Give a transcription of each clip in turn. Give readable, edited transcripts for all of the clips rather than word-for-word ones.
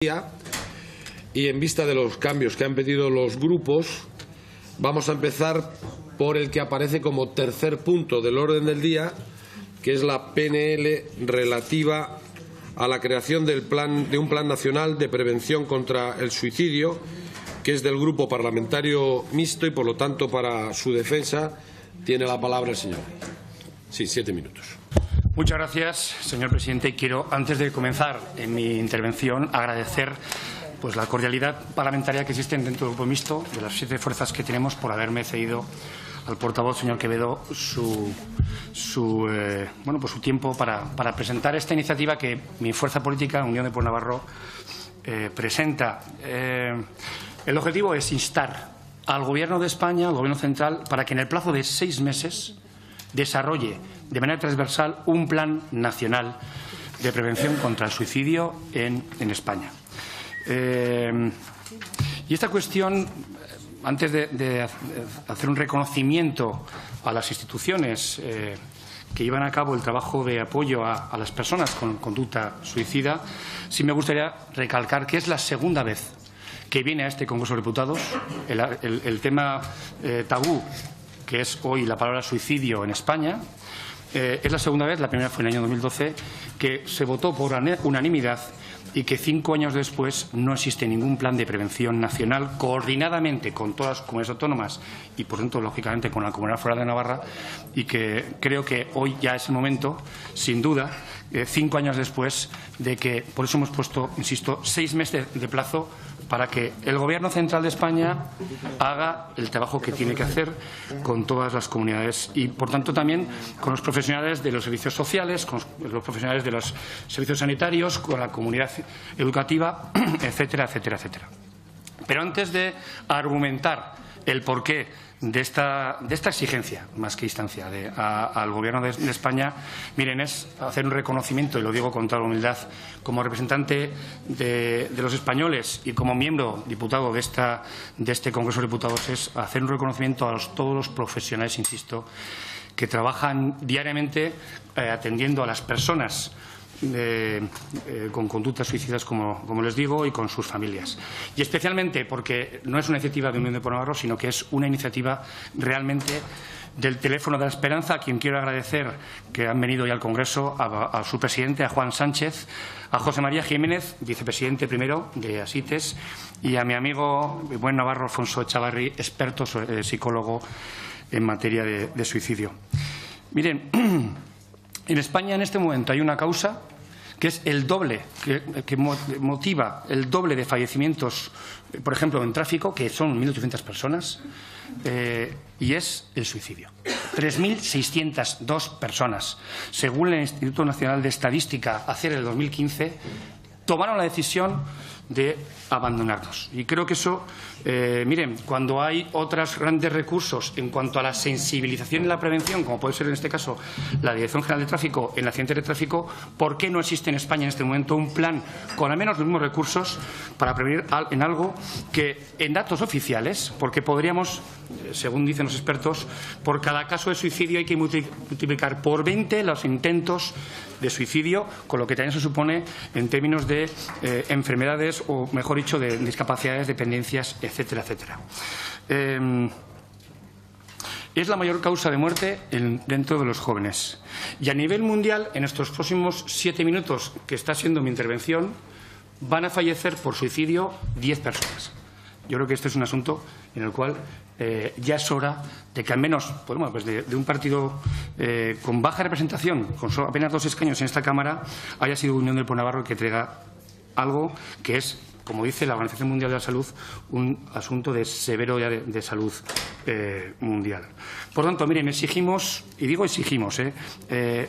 Y en vista de los cambios que han pedido los grupos, vamos a empezar por el que aparece como tercer punto del orden del día, que es la PNL relativa a la creación de un plan nacional de prevención contra el suicidio, que es del Grupo Parlamentario Mixto y, por lo tanto, para su defensa tiene la palabra el señor. Sí, 7 minutos. Muchas gracias, señor presidente. Quiero, antes de comenzar en mi intervención, agradecer la cordialidad parlamentaria que existe dentro del Grupo Mixto, de las 7 fuerzas que tenemos, por haberme cedido al portavoz, señor Quevedo, su tiempo para presentar esta iniciativa que mi fuerza política, Unión de Pueblo Navarro, presenta. El objetivo es instar al Gobierno de España, al Gobierno central, para que en el plazo de 6 meses desarrolle de manera transversal un plan nacional de prevención contra el suicidio en España. Y esta cuestión, antes de hacer un reconocimiento a las instituciones que llevan a cabo el trabajo de apoyo a las personas con conducta suicida, sí me gustaría recalcar que es la segunda vez que viene a este Congreso de Diputados el tema tabú, que es hoy la palabra suicidio en España. Es la segunda vez, la primera fue en el año 2012, que se votó por unanimidad y que 5 años después no existe ningún plan de prevención nacional coordinadamente con todas las comunidades autónomas y, por tanto, lógicamente, con la Comunidad Foral de Navarra, y que creo que hoy ya es el momento, sin duda, 5 años después, de que, por eso hemos puesto, insisto, 6 meses de plazo para que el Gobierno central de España haga el trabajo que tiene que hacer con todas las comunidades y, por tanto, también con los profesionales de los servicios sociales, con los profesionales de los servicios sanitarios, con la comunidad educativa, etcétera, etcétera, etcétera. Pero antes de argumentar el porqué de esta exigencia, más que instancia, al Gobierno de España, miren, es hacer un reconocimiento, y lo digo con toda la humildad, como representante de los españoles y como miembro diputado de este Congreso de Diputados, es hacer un reconocimiento a todos los profesionales, insisto, que trabajan diariamente atendiendo a las personas con conductas suicidas, como les digo, y con sus familias. Y especialmente porque no es una iniciativa de Unión de Pueblo Navarro, sino que es una iniciativa realmente del Teléfono de la Esperanza, a quien quiero agradecer que han venido hoy al Congreso, a su presidente, a Juan Sánchez, a José María Jiménez, vicepresidente primero de ASITES, y a mi amigo buen navarro Alfonso Echavarri, experto psicólogo en materia de suicidio. Miren, en España en este momento hay una causa que es el doble, que motiva el doble de fallecimientos, por ejemplo, en tráfico, que son 1.800 personas, y es el suicidio. 3.602 personas. Según el Instituto Nacional de Estadística, hacer el 2015, tomaron la decisión de abandonarnos. Y creo que eso, miren, cuando hay otros grandes recursos en cuanto a la sensibilización y la prevención, como puede ser en este caso la Dirección General de Tráfico en accidentes de tráfico, ¿por qué no existe en España en este momento un plan con al menos los mismos recursos para prevenir en algo que en datos oficiales, porque podríamos, según dicen los expertos, por cada caso de suicidio hay que multiplicar por 20 los intentos de suicidio, con lo que también se supone en términos de enfermedades, o mejor dicho, de discapacidades, dependencias, etcétera, etcétera. Es la mayor causa de muerte dentro de los jóvenes. Y a nivel mundial, en estos próximos 7 minutos que está siendo mi intervención, van a fallecer por suicidio 10 personas. Yo creo que este es un asunto en el cual ya es hora de que al menos de un partido con baja representación, con apenas 2 escaños en esta Cámara, haya sido Unión del Pueblo Navarro que traiga algo que es, como dice la Organización Mundial de la Salud, un asunto de severo de salud mundial. Por tanto, miren, exigimos, y digo exigimos,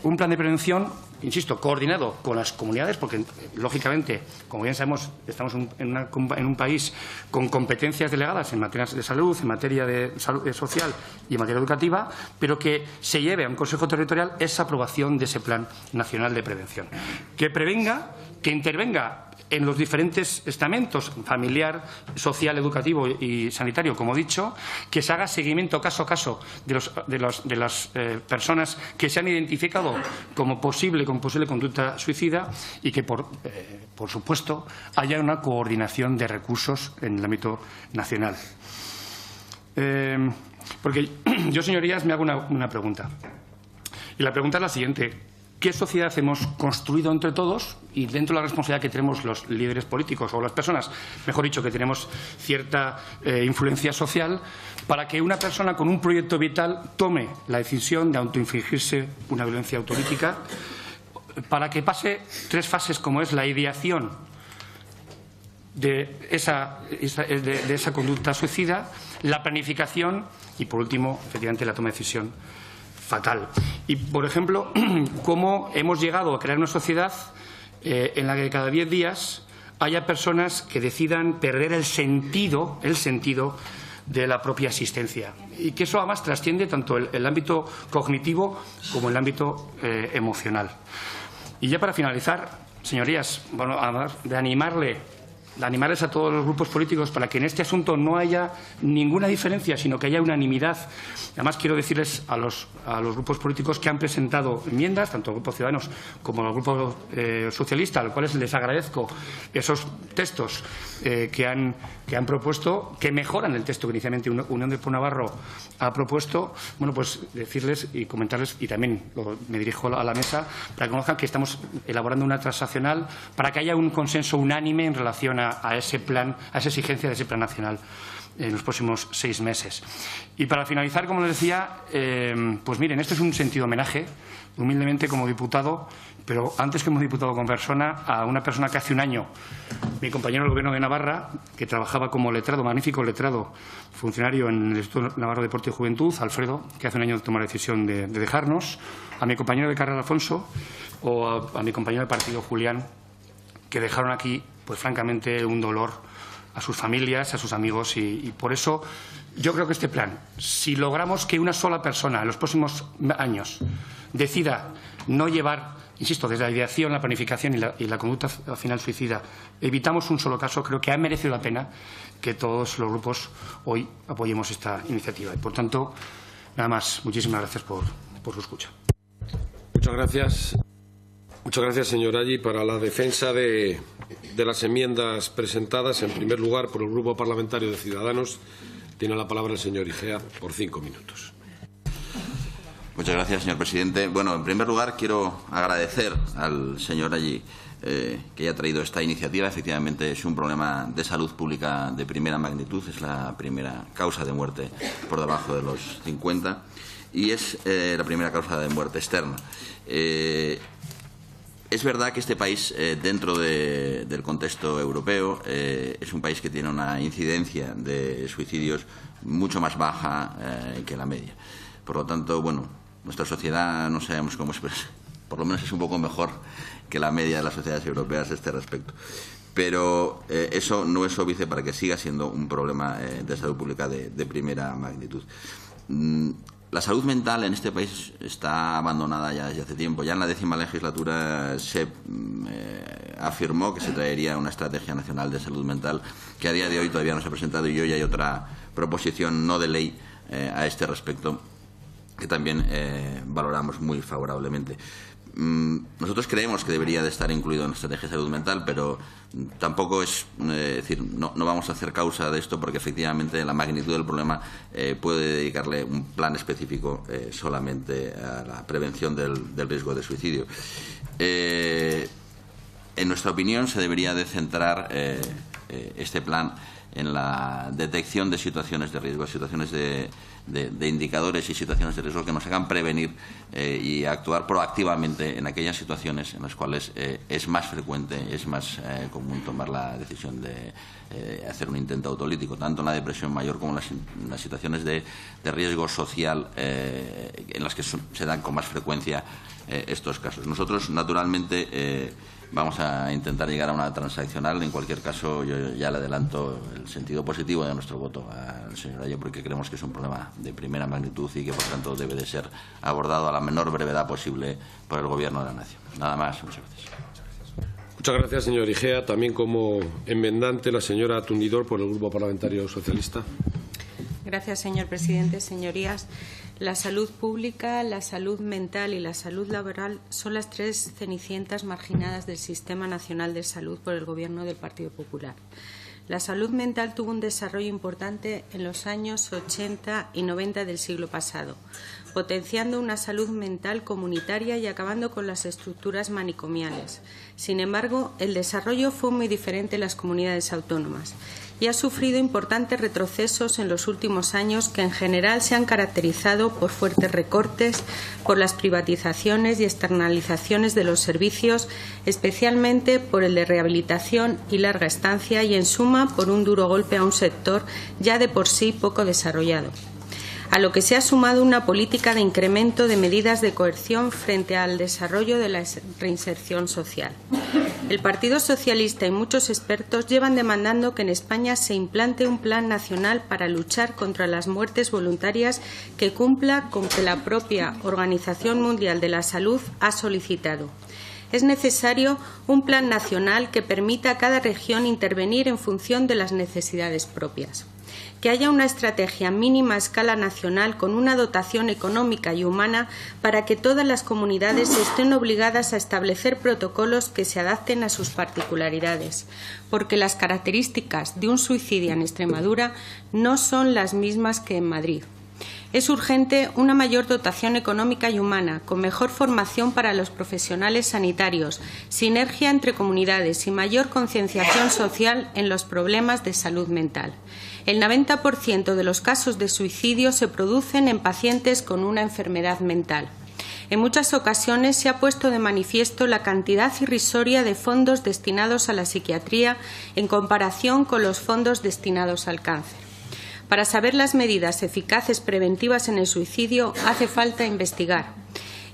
un plan de prevención, insisto, coordinado con las comunidades, porque, lógicamente, como bien sabemos, estamos en un país con competencias delegadas en materia de salud, en materia de salud social y en materia educativa, pero que se lleve a un Consejo Territorial esa aprobación de ese Plan Nacional de Prevención, que prevenga que intervenga en los diferentes estamentos, familiar, social, educativo y sanitario, como he dicho, que se haga seguimiento caso a caso de las personas que se han identificado con posible conducta suicida y que, por supuesto, haya una coordinación de recursos en el ámbito nacional. Porque yo, señorías, me hago una pregunta. Y la pregunta es la siguiente. ¿Qué sociedad hemos construido entre todos y dentro de la responsabilidad que tenemos los líderes políticos o las personas, mejor dicho, que tenemos cierta influencia social, para que una persona con un proyecto vital tome la decisión de autoinfligirse una violencia autolítica, para que pase 3 fases como es la ideación de esa conducta suicida, la planificación y, por último, efectivamente, la toma de decisión fatal? Y, por ejemplo, cómo hemos llegado a crear una sociedad en la que cada 10 días haya personas que decidan perder el sentido de la propia existencia. Y que eso además trasciende tanto el ámbito cognitivo como el ámbito emocional. Y ya para finalizar, señorías, bueno, de animarles a todos los grupos políticos para que en este asunto no haya ninguna diferencia, sino que haya unanimidad. Además, quiero decirles a los grupos políticos que han presentado enmiendas, tanto el Grupo Ciudadanos como el Grupo Socialista, a los cuales les agradezco esos textos que han propuesto, que mejoran el texto que inicialmente Unión de Pueblo Navarro ha propuesto. Bueno, pues decirles y comentarles, y también me dirijo a la mesa, para que conozcan que estamos elaborando una transaccional para que haya un consenso unánime en relación a ese plan, a esa exigencia de ese plan nacional en los próximos 6 meses. Y para finalizar, como les decía, pues miren, esto es un sentido homenaje, humildemente como diputado, pero antes que como diputado como persona, a una persona que hace un año, mi compañero del Gobierno de Navarra, que trabajaba como letrado, magnífico letrado, funcionario en el Instituto Navarro de Deporte y Juventud, Alfredo, que hace un año tomó la decisión de dejarnos, a mi compañero de carrera, Alfonso, o a mi compañero de partido, Julián, que dejaron aquí, pues francamente, un dolor a sus familias, a sus amigos, y por eso yo creo que este plan, si logramos que una sola persona en los próximos años decida no llevar, insisto, desde la ideación, la planificación y la conducta final suicida, evitamos un solo caso, creo que ha merecido la pena que todos los grupos hoy apoyemos esta iniciativa. Y, por tanto, nada más. Muchísimas gracias por su escucha. Muchas gracias. Muchas gracias, señor Aggi. Para la defensa de las enmiendas presentadas, en primer lugar, por el Grupo Parlamentario de Ciudadanos, tiene la palabra el señor Igea por 5 minutos. Muchas gracias, señor presidente. Bueno, en primer lugar, quiero agradecer al señor Aggi que haya traído esta iniciativa. Efectivamente, es un problema de salud pública de primera magnitud. Es la primera causa de muerte por debajo de los 50 y es la primera causa de muerte externa. Es verdad que este país, dentro del contexto europeo, es un país que tiene una incidencia de suicidios mucho más baja que la media. Por lo tanto, bueno, nuestra sociedad, no sabemos cómo expresar, por lo menos es un poco mejor que la media de las sociedades europeas a este respecto. Pero eso no es óbice para que siga siendo un problema de salud pública de primera magnitud. La salud mental en este país está abandonada ya desde hace tiempo. Ya en la 10ª legislatura se afirmó que se traería una estrategia nacional de salud mental que a día de hoy todavía no se ha presentado, y hoy hay otra proposición no de ley a este respecto que también valoramos muy favorablemente. Nosotros creemos que debería de estar incluido en la estrategia de salud mental, pero tampoco es decir, no vamos a hacer causa de esto, porque efectivamente la magnitud del problema puede dedicarle un plan específico solamente a la prevención del riesgo de suicidio. En nuestra opinión, se debería de centrar este plan en la detección de situaciones de riesgo, situaciones de indicadores y situaciones de riesgo que nos hagan prevenir y actuar proactivamente en aquellas situaciones en las cuales es más frecuente, es más común tomar la decisión de hacer un intento autolítico, tanto en la depresión mayor como en las situaciones de riesgo social en las que se dan con más frecuencia estos casos. Nosotros, naturalmente, vamos a intentar llegar a una transaccional. En cualquier caso, yo ya le adelanto el sentido positivo de nuestro voto al señor Aggi, porque creemos que es un problema de primera magnitud y que, por tanto, debe de ser abordado a la menor brevedad posible por el Gobierno de la Nación. Nada más. Muchas gracias. Muchas gracias, señor Igea. También como enmendante, la señora Tundidor, por el Grupo Parlamentario Socialista. Gracias, señor presidente. Señorías, la salud pública, la salud mental y la salud laboral son las tres cenicientas marginadas del Sistema Nacional de Salud por el Gobierno del Partido Popular. La salud mental tuvo un desarrollo importante en los años 80 y 90 del siglo pasado, potenciando una salud mental comunitaria y acabando con las estructuras manicomiales. Sin embargo, el desarrollo fue muy diferente en las comunidades autónomas y ha sufrido importantes retrocesos en los últimos años que en general se han caracterizado por fuertes recortes, por las privatizaciones y externalizaciones de los servicios, especialmente por el de rehabilitación y larga estancia y, en suma, por un duro golpe a un sector ya de por sí poco desarrollado, a lo que se ha sumado una política de incremento de medidas de coerción frente al desarrollo de la reinserción social. El Partido Socialista y muchos expertos llevan demandando que en España se implante un plan nacional para luchar contra las muertes voluntarias que cumpla con que la propia Organización Mundial de la Salud ha solicitado. Es necesario un plan nacional que permita a cada región intervenir en función de las necesidades propias. Que haya una estrategia mínima a escala nacional con una dotación económica y humana para que todas las comunidades estén obligadas a establecer protocolos que se adapten a sus particularidades, porque las características de un suicidio en Extremadura no son las mismas que en Madrid. Es urgente una mayor dotación económica y humana, con mejor formación para los profesionales sanitarios, sinergia entre comunidades y mayor concienciación social en los problemas de salud mental. El 90% de los casos de suicidio se producen en pacientes con una enfermedad mental. En muchas ocasiones se ha puesto de manifiesto la cantidad irrisoria de fondos destinados a la psiquiatría en comparación con los fondos destinados al cáncer. Para saber las medidas eficaces preventivas en el suicidio hace falta investigar.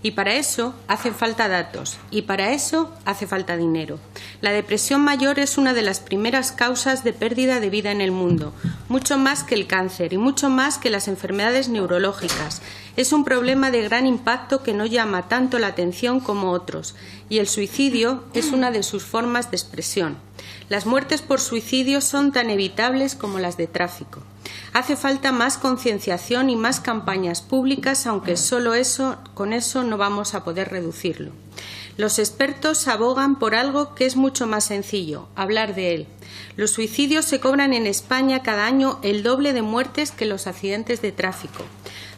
Y para eso hacen falta datos, y para eso hace falta dinero. La depresión mayor es una de las primeras causas de pérdida de vida en el mundo, mucho más que el cáncer y mucho más que las enfermedades neurológicas. Es un problema de gran impacto que no llama tanto la atención como otros, y el suicidio es una de sus formas de expresión. Las muertes por suicidio son tan evitables como las de tráfico. Hace falta más concienciación y más campañas públicas, aunque con eso no vamos a poder reducirlo. Los expertos abogan por algo que es mucho más sencillo, hablar de él. Los suicidios se cobran en España cada año el doble de muertes que los accidentes de tráfico.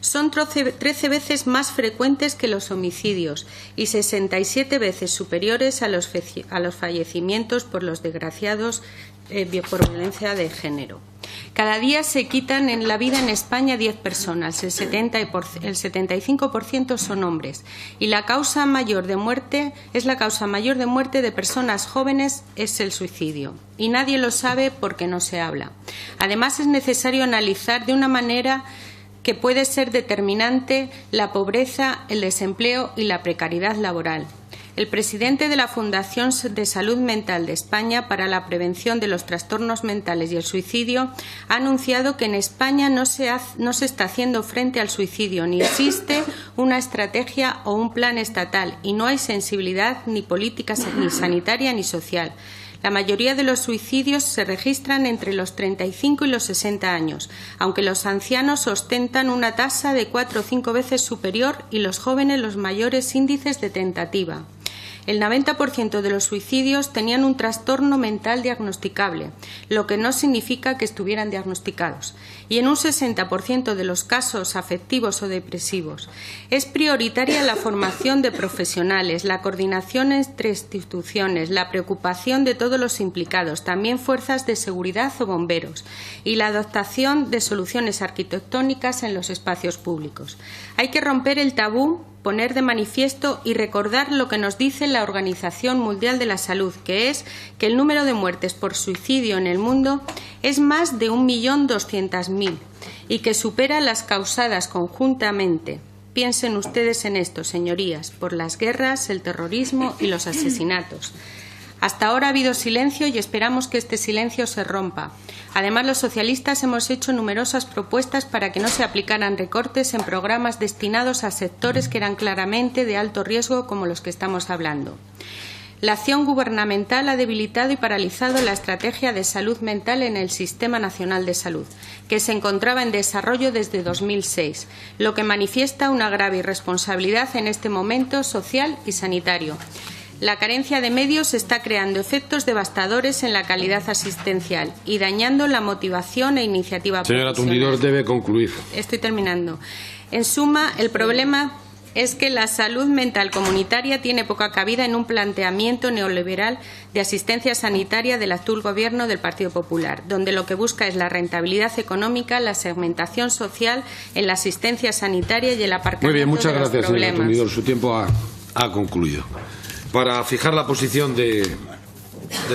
Son 13 veces más frecuentes que los homicidios y 67 veces superiores a los fallecimientos por los desgraciados por violencia de género. Cada día se quitan en la vida en España 10 personas, el 75% son hombres, y la causa mayor de muerte de personas jóvenes es el suicidio. Y nadie lo sabe porque no se habla. Además, es necesario analizar de una manera que puede ser determinante la pobreza, el desempleo y la precariedad laboral. El presidente de la Fundación de Salud Mental de España para la Prevención de los Trastornos Mentales y el Suicidio ha anunciado que en España no se está haciendo frente al suicidio, ni existe una estrategia o un plan estatal, y no hay sensibilidad ni política ni sanitaria ni social. La mayoría de los suicidios se registran entre los 35 y los 60 años, aunque los ancianos ostentan una tasa de 4 o 5 veces superior y los jóvenes los mayores índices de tentativa. El 90% de los suicidios tenían un trastorno mental diagnosticable, lo que no significa que estuvieran diagnosticados, y en un 60% de los casos afectivos o depresivos. Es prioritaria la formación de profesionales, la coordinación entre instituciones, la preocupación de todos los implicados, también fuerzas de seguridad o bomberos, y la adoptación de soluciones arquitectónicas en los espacios públicos. Hay que romper el tabú, poner de manifiesto y recordar lo que nos dice la Organización Mundial de la Salud, que es que el número de muertes por suicidio en el mundo es más de 1.200.000 y que supera las causadas conjuntamente. Piensen ustedes en esto, señorías, por las guerras, el terrorismo y los asesinatos. Hasta ahora ha habido silencio y esperamos que este silencio se rompa. Además, los socialistas hemos hecho numerosas propuestas para que no se aplicaran recortes en programas destinados a sectores que eran claramente de alto riesgo, como los que estamos hablando. La acción gubernamental ha debilitado y paralizado la estrategia de salud mental en el Sistema Nacional de Salud, que se encontraba en desarrollo desde 2006, lo que manifiesta una grave irresponsabilidad en este momento social y sanitario. La carencia de medios está creando efectos devastadores en la calidad asistencial y dañando la motivación e iniciativa Señora profesional. Tundidor, debe concluir. Estoy terminando. En suma, el problema es que la salud mental comunitaria tiene poca cabida en un planteamiento neoliberal de asistencia sanitaria del actual Gobierno del Partido Popular, donde lo que busca es la rentabilidad económica, la segmentación social en la asistencia sanitaria y el aparcamiento Muy bien, muchas de los gracias, señora problemas. Tundidor. Su tiempo ha concluido. Para fijar la posición de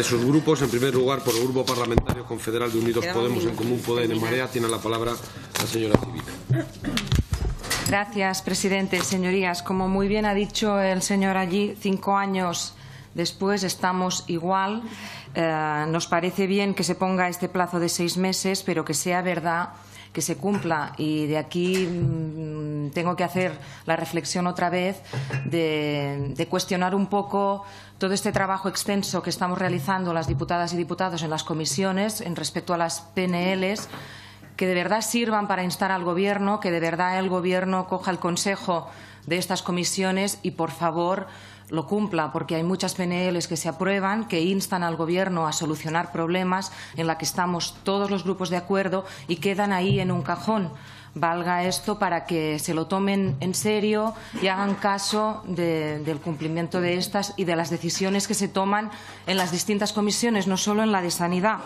sus grupos, en primer lugar, por el Grupo Parlamentario Confederal de Unidos Podemos, En Común Podem, En Marea, tiene la palabra la señora Civina. Gracias, presidente. Señorías, como muy bien ha dicho el señor Allí, 5 años después estamos igual. Nos parece bien que se ponga este plazo de 6 meses, pero que sea verdad, que se cumpla. Y de aquí tengo que hacer la reflexión otra vez de cuestionar un poco todo este trabajo extenso que estamos realizando las diputadas y diputados en las comisiones en respecto a las PNLs, que de verdad sirvan para instar al Gobierno, que de verdad el Gobierno coja el consejo de estas comisiones y, por favor, lo cumpla, porque hay muchas PNLs que se aprueban, que instan al Gobierno a solucionar problemas en la que estamos todos los grupos de acuerdo y quedan ahí en un cajón. Valga esto para que se lo tomen en serio y hagan caso del cumplimiento de estas y de las decisiones que se toman en las distintas comisiones, no solo en la de Sanidad.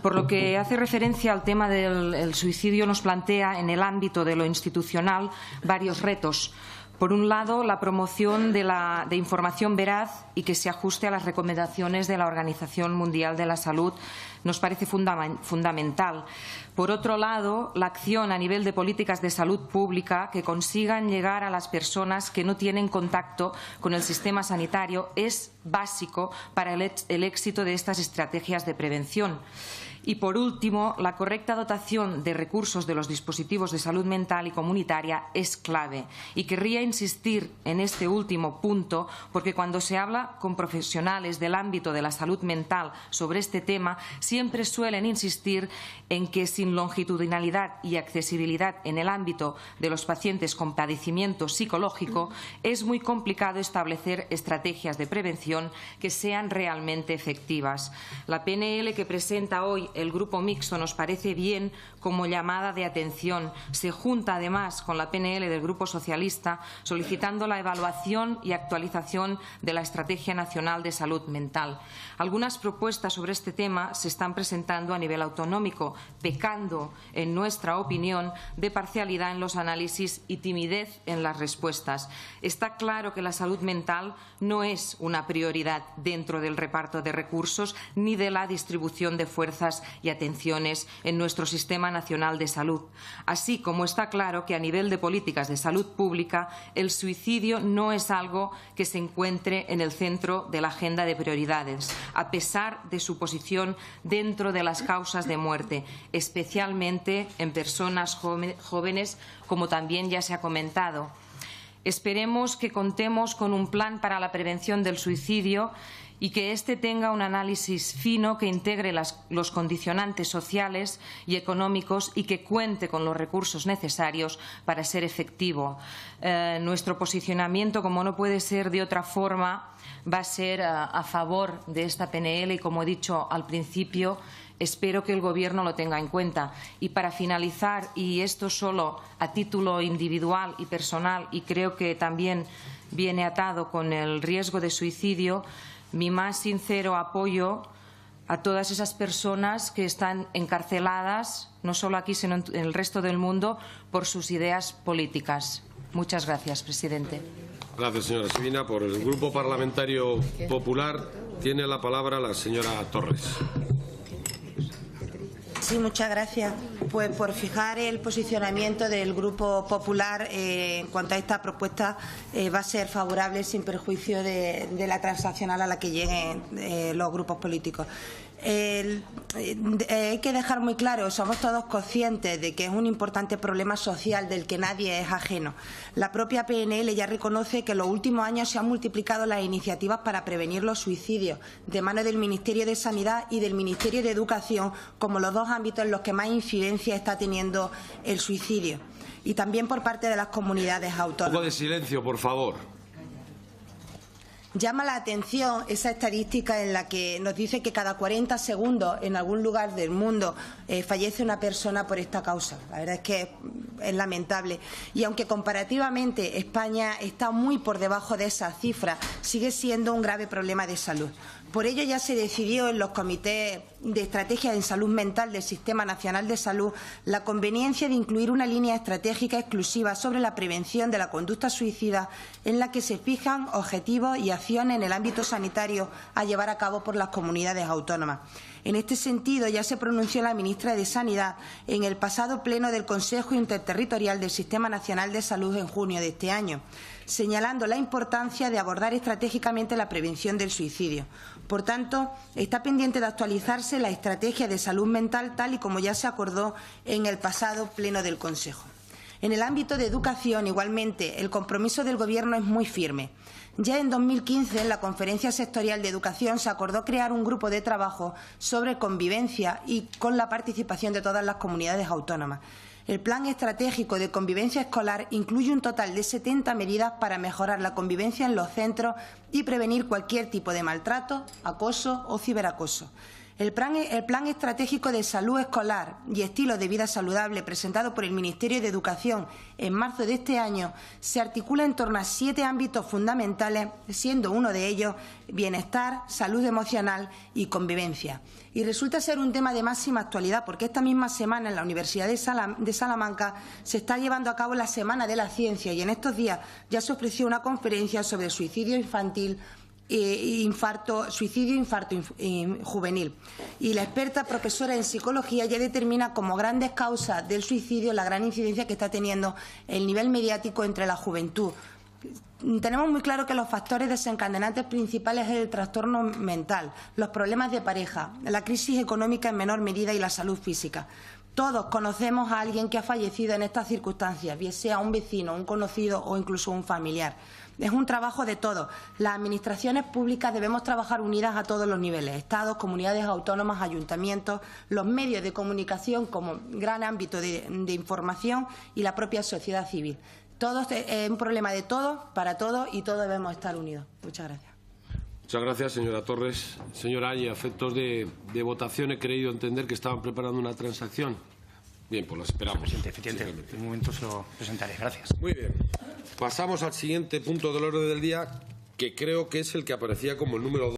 Por lo que hace referencia al tema del suicidio, nos plantea en el ámbito de lo institucional varios retos. Por un lado, la promoción de información veraz y que se ajuste a las recomendaciones de la Organización Mundial de la Salud nos parece fundamental. Por otro lado, la acción a nivel de políticas de salud pública que consigan llegar a las personas que no tienen contacto con el sistema sanitario es básico para el éxito de estas estrategias de prevención. Y, por último, la correcta dotación de recursos de los dispositivos de salud mental y comunitaria es clave. Y querría insistir en este último punto porque cuando se habla con profesionales del ámbito de la salud mental sobre este tema, siempre suelen insistir en que sin longitudinalidad y accesibilidad en el ámbito de los pacientes con padecimiento psicológico, es muy complicado establecer estrategias de prevención que sean realmente efectivas. La PNL que presenta hoy el Grupo Mixto nos parece bien como llamada de atención. Se junta además con la PNL del Grupo Socialista solicitando la evaluación y actualización de la Estrategia Nacional de Salud Mental. Algunas propuestas sobre este tema se están presentando a nivel autonómico, pecando, en nuestra opinión, de parcialidad en los análisis y timidez en las respuestas. Está claro que la salud mental no es una prioridad dentro del reparto de recursos ni de la distribución de fuerzas y atenciones en nuestro Sistema Nacional de Salud. Así como está claro que a nivel de políticas de salud pública el suicidio no es algo que se encuentre en el centro de la agenda de prioridades, a pesar de su posición dentro de las causas de muerte, especialmente en personas jóvenes, como también ya se ha comentado. Esperemos que contemos con un plan para la prevención del suicidio y que éste tenga un análisis fino que integre los condicionantes sociales y económicos y que cuente con los recursos necesarios para ser efectivo. Nuestro posicionamiento, como no puede ser de otra forma, va a ser a favor de esta PNL y, como he dicho al principio, espero que el Gobierno lo tenga en cuenta. Y para finalizar, y esto solo a título individual y personal, y creo que también viene atado con el riesgo de suicidio, mi más sincero apoyo a todas esas personas que están encarceladas, no solo aquí, sino en el resto del mundo, por sus ideas políticas. Muchas gracias, presidente. Gracias, señora Civina. Por el Grupo Parlamentario Popular tiene la palabra la señora Torres. Sí, muchas gracias. Pues por fijar el posicionamiento del Grupo Popular en cuanto a esta propuesta va a ser favorable sin perjuicio de la transaccional a la que lleguen los grupos políticos. Hay que dejar muy claro, somos todos conscientes de que es un importante problema social del que nadie es ajeno. La propia PNL ya reconoce que en los últimos años se han multiplicado las iniciativas para prevenir los suicidios, de mano del Ministerio de Sanidad y del Ministerio de Educación, como los dos ámbitos en los que más incidencia está teniendo el suicidio, y también por parte de las comunidades autónomas. Un poco de silencio, por favor. Llama la atención esa estadística en la que nos dice que cada 40 segundos en algún lugar del mundo fallece una persona por esta causa. La verdad es que es lamentable. Y aunque comparativamente España está muy por debajo de esa cifra, sigue siendo un grave problema de salud. Por ello ya se decidió en los comités de estrategia en salud mental del Sistema Nacional de Salud la conveniencia de incluir una línea estratégica exclusiva sobre la prevención de la conducta suicida en la que se fijan objetivos y acciones en el ámbito sanitario a llevar a cabo por las comunidades autónomas. En este sentido, ya se pronunció la ministra de Sanidad en el pasado pleno del Consejo Interterritorial del Sistema Nacional de Salud en junio de este año, señalando la importancia de abordar estratégicamente la prevención del suicidio. Por tanto, está pendiente de actualizarse la estrategia de salud mental tal y como ya se acordó en el pasado pleno del Consejo. En el ámbito de educación, igualmente, el compromiso del Gobierno es muy firme. Ya en 2015, en la Conferencia Sectorial de Educación, se acordó crear un grupo de trabajo sobre convivencia y con la participación de todas las comunidades autónomas. El Plan Estratégico de Convivencia Escolar incluye un total de 70 medidas para mejorar la convivencia en los centros y prevenir cualquier tipo de maltrato, acoso o ciberacoso. El Plan Estratégico de Salud Escolar y Estilo de Vida Saludable, presentado por el Ministerio de Educación en marzo de este año, se articula en torno a 7 ámbitos fundamentales, siendo uno de ellos bienestar, salud emocional y convivencia. Y resulta ser un tema de máxima actualidad porque esta misma semana en la Universidad de Salamanca se está llevando a cabo la Semana de la Ciencia y en estos días ya se ofreció una conferencia sobre suicidio infantil suicidio e infarto juvenil. Y la experta profesora en psicología ya determina como grandes causas del suicidio la gran incidencia que está teniendo el nivel mediático entre la juventud. Tenemos muy claro que los factores desencadenantes principales es el trastorno mental, los problemas de pareja, la crisis económica en menor medida y la salud física. Todos conocemos a alguien que ha fallecido en estas circunstancias, bien sea un vecino, un conocido o incluso un familiar. Es un trabajo de todos. Las administraciones públicas debemos trabajar unidas a todos los niveles, estados, comunidades autónomas, ayuntamientos, los medios de comunicación como gran ámbito de información y la propia sociedad civil. Es un problema de todos, para todos y todos debemos estar unidos. Muchas gracias. Muchas gracias, señora Torres. Señora Áñez, a efectos de votación he creído entender que estaban preparando una transacción. Bien, pues la esperamos. Presidente, efectivamente, en un momento se lo presentaré. Gracias. Muy bien. Pasamos al siguiente punto del orden del día, que creo que es el que aparecía como el número 2.